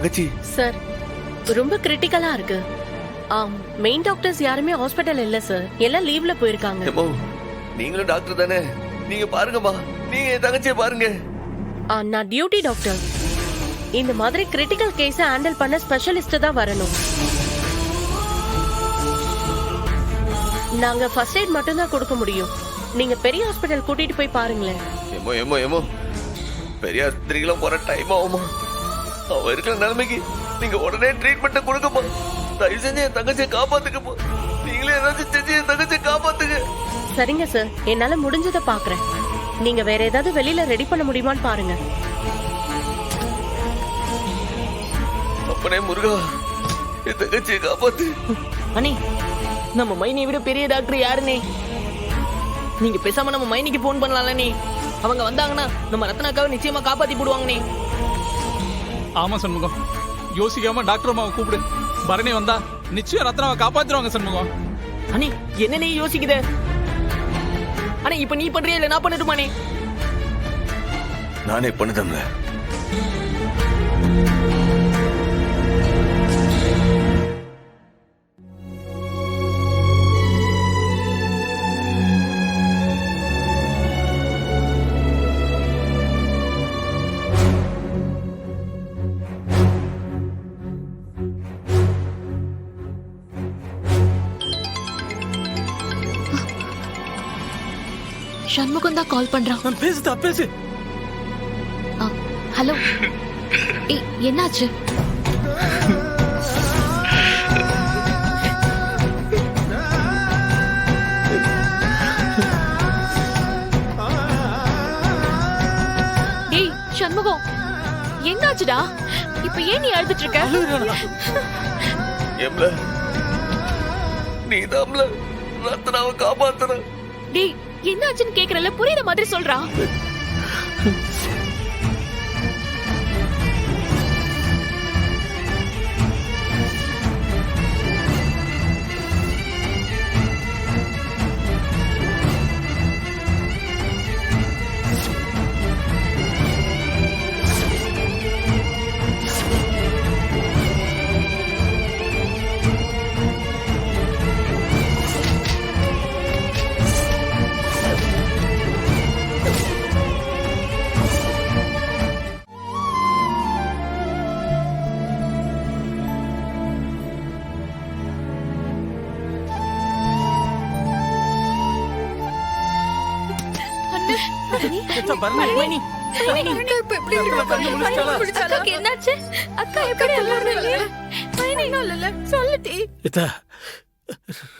தங்கச்சி. சார் ரொம்ப கிரிட்டிக்கலா இருக்கு. மெயின் டாக்டர்ஸ் யாருமே ஹாஸ்பிட்டல் இல்ல சார், எல்லாம் லீவ்ல போயிருக்காங்க. ஏம்மா, நீங்களும் டாக்டர் தானே, நீங்க பாருங்கம்மா, நீங்க என் தங்கச்சியை பாருங்க. நான் டியூட்டி டாக்டர். இந்த மாதிரி கிரிட்டிக்கல் கேஸ ஹேண்டில் பண்ண ஸ்பெஷலிஸ்ட் தான் வரணும். நாங்க ஃபர்ஸ்ட் எய்ட் மட்டும் தான் கொடுக்க முடியும். நீங்க பெரிய ஹாஸ்பிட்டல் கூட்டிட்டு போய் பாருங்களேன். ஏமோ பெரிய ஆஸ்பத்திரிக்கெல்லாம் போற டைம் ஆகுமா? அவ இருக்கிற நிலைமைக்கு நீங்க உடனே ட்ரீட்மெண்ட் கொடுங்கம்மா. தயவு செஞ்சு என் தங்கச்சியை காப்பாத்துக்கப்போ. நீங்களே ஏதாச்சும் செஞ்சு என் தங்கச்சியை காப்பாத்துங்க. சரிங்க சார், என்னால முடிஞ்சதை பாக்குறேன். நீங்க வேற ஏதாவது வெளியில ரெடி பண்ண முடியுமான்னு பாருங்க. அப்பனே முருகா, என் தங்கச்சியை காப்பாத்து. அண்ணே, நம்ம மைனியை விட பெரிய டாக்டர் யாருனே? நீங்க பேசாம நம்ம மைனிக்கு போன் பண்ணலாம்லண்ணே. அவங்க வந்தாங்கன்னா நம்ம ரத்னாக்காவை நிச்சயமா காப்பாத்தி போடுவாங்கண்ணே. ஆமா சண்முகம், யோசிக்காம டாக்டர் அம்மாவை கூப்பிடு. பரணி வந்தா நிச்சயம் ரத்னாவை காப்பாத்திடுவாங்க சண்முகம். அண்ணே, என்னன்னே யோசிக்குத? அண்ணே, இப்ப நீ பண்றியா இல்ல நான் பண்ணட்டுமானே? நானே பண்ணுதம்ல. சண்முகம் தான் கால் பண்றான். பேசுதா பேசு. ஹலோ, என்னாச்சு? டேய் சண்முகம், என்னாச்சுடா? இப்ப ஏன் நீ அழுதுட்டு இருக்க? எம்ல, நீதாம்ல ரத்னாவை காப்பாத்துற. டேய், என்னாச்சுன்னு கேக்குறல, புரியுற மாதிரி சொல்றா.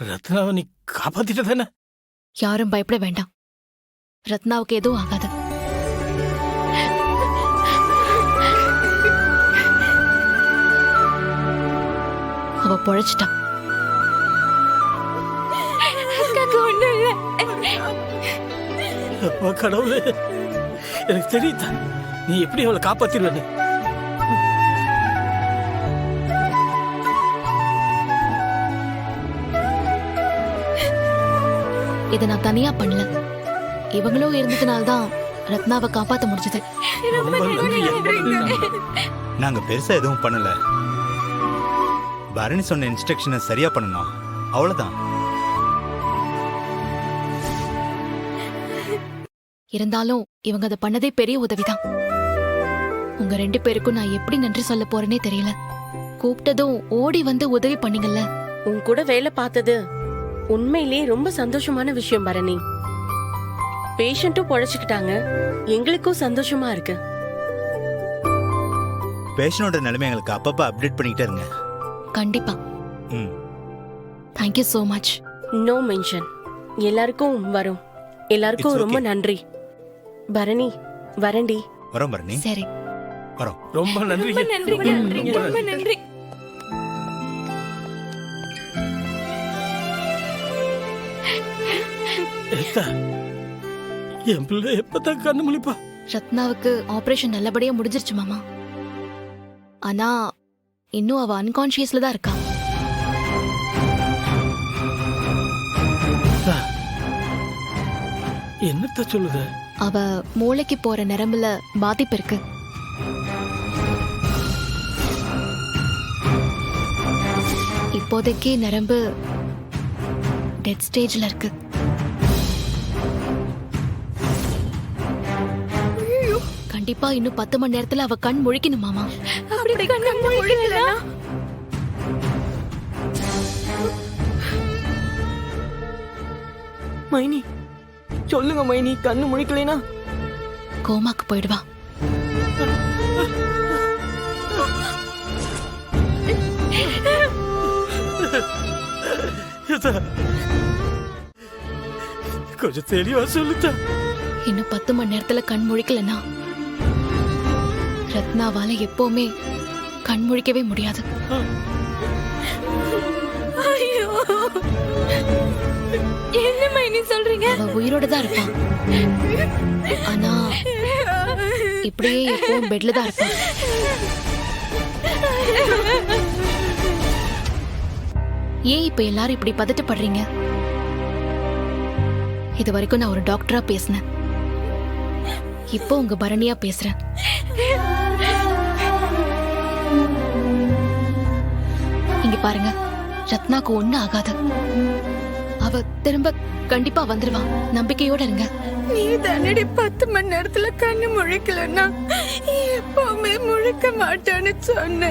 ரத்னாவை நீ காப்பாத்திட்ட தானே? யாரும் பயப்பட வேண்டாம், ரத்னாவுக்கு எதுவும் ஆகாது. அவ பொழைச்சிட்டா. கடவுளே, எனக்கு தெரியுதா நீ எப்படி அவளை காப்பாத்திருவ. இதை நான் தனியா பண்ணல, இவங்களும் இருந்ததுனால்தான் ரத்னாவை காப்பாத்த முடிஞ்சது. நாங்க பெருசா எதுவும் பண்ணல. பரணி சொன்ன இன்ஸ்ட்ரக்ஷனை சரியா பண்ணணும், அவ்வளவுதான். இருந்தாலும் இவங்க அதை பண்ணதே பெரிய உதவிதான். உங்க 2 பேருக்கும் நான் எப்படி நன்றி சொல்ல போறேனே தெரியல. கூப்பிட்டதும் ஓடி வந்து உதவி பண்ணீங்கல்ல. உன் கூட வேலை பார்த்தது உண்மையிலேயே ரொம்ப சந்தோஷமான விஷயம் பரணி. பேஷண்ட்டும் பொழைச்சுக்கிட்டாங்க, எங்களுக்கும் சந்தோஷமா இருக்கு. பேஷண்டோட நிலைமை எங்களுக்கு அப்பப்ப அப்டேட் பண்ணிக்கிட்டே இருங்க. கண்டிப்பா. Thank you so much. No mention. எல்லாருக்கும் வரும். எல்லாருக்கும் ரொம்ப நன்றி. பரணி வரண்டி. வரோம் பரணி. சரி, வரோம். ரொம்ப நன்றி. ரொம்ப நன்றி. என் பிள்ளை எப்பதான் கண்ணு முழிப்பா? ரத்னாவுக்கு ஆபரேஷன் நல்லபடியா முடிஞ்சிருச்சு மாமா. ஆனா இன்னும் அவ அன்கான்ஷியஸ்ல தான் இருக்கா. என்னத்த சொல்லுது? அவ மூளைக்கு போற நரம்புல பாதிப்பு இருக்கு. இப்போதைக்கு நரம்பு டெட் ஸ்டேஜ்ல இருக்கு. கண்டிப்பா இன்னும் 10 மணி நேரத்துல அவ கண் முழிக்கணும் மாமா. அப்படி கண்ணு முழிக்கலனா மைனி சொல்லுங்க மைனி, கண்ணு முழிக்கலைனா கோமாக்கு போயிடுவா. கொஞ்சம் தெளிவா சொல்லுதா. இன்னும் 10 மணி நேரத்துல கண் முழிக்கலனா ரத்னாவால எப்பவுமே கண் முழிக்கவே முடியாது. என்ன மைனி சொல்றீங்க? அவ உயிரோட தான் இருப்பான். ஆனா இப்படியே எப்பவும் பெட்ல தான் இருப்பான். ஏன் இப்ப எல்லாரும் இப்படி பதட்டப்படுறீங்க? இது வரைக்கும் நான் ஒரு டாக்டரா பேசினேன். இப்போ உங்க பரணியா பேசுறேன். இங்க பாருங்க, ரத்னாக்கு ஒண்ணும் ஆகாது. அவ திரும்ப கண்டிப்பா வந்துருவா. நம்பிக்கையோட இருங்க. நீ தானடி 10 மணி நேரத்துல கண்ணு முழிக்கலன்னா எப்பவுமே முழிக்க மாட்டான்னு சொன்ன.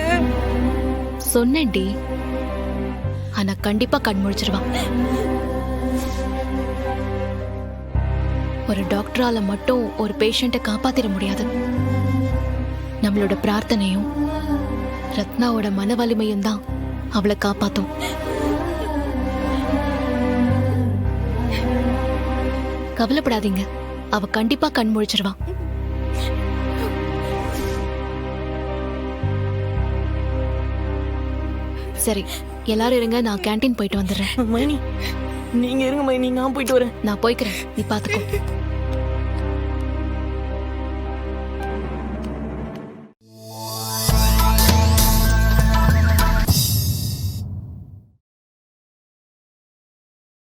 சொன்னேன்டி, ஆனா கண்டிப்பா கண் முழிச்சிருவா. ஒரு டாக்டரால மட்டும் ஒரு பேஷண்ட்டை காப்பாத்திட முடியாது. நம்மளோட பிரார்த்தனையும் ரத்னாவோட மன வலிமையும் தான் அவளை காப்பாத்தும். கவலைப்படாதீங்க, அவ கண்டிப்பா கண் முழிச்சிருவா. சரி, எல்லாரும் இருங்க, நான் கேண்டீன் போயிட்டு வந்துடுறேன். மைனி நீங்க இருங்க மைனி, நான் போயிட்டு வரேன். நான் போய்க்கிறேன், நீ பாத்துக்கோ.